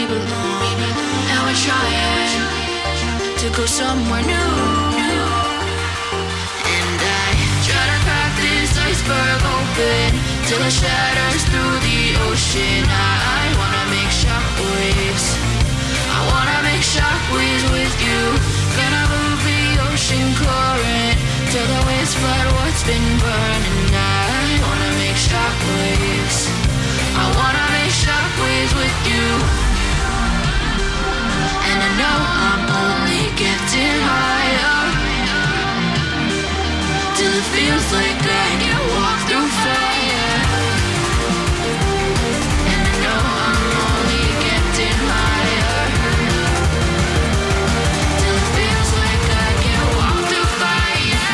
belong. And we're trying to go somewhere new. And I try to crack this iceberg open till it shatters through the ocean. I wanna make shockwaves. I wanna make shockwaves with you. Gonna move the ocean current till the waves flood what's been burning. I wanna make shockwaves. I wanna make shockwaves with you. And I know I'm only getting higher till it feels like I can walk through fire. And I know I'm only getting higher till it feels like I can walk through fire.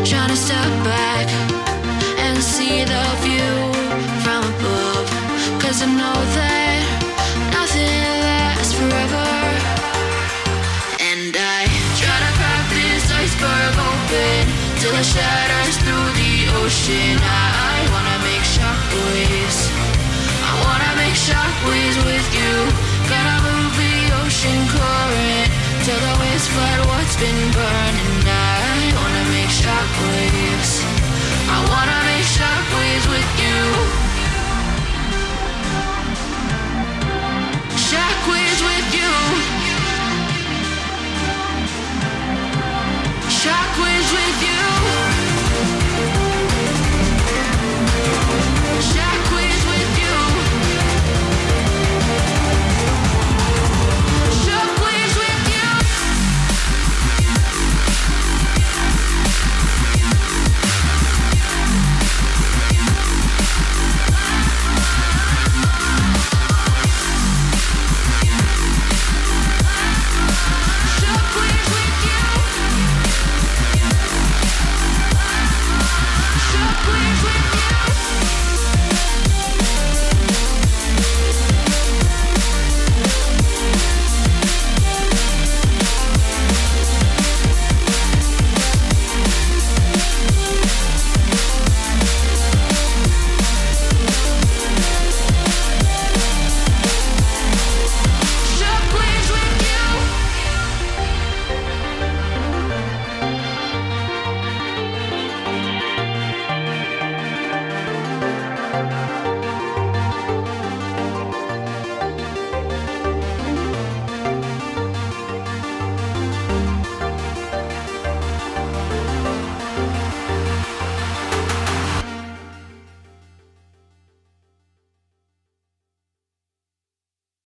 Trying to step back and see the view from above, 'cause I know that nothing lasts forever. And I try to crack this iceberg open till it shatters through the ocean. I wanna make shockwaves. I wanna make shockwaves with you. Gonna move the ocean current till the waves flood what's been burning. I wanna make shockwaves. I wanna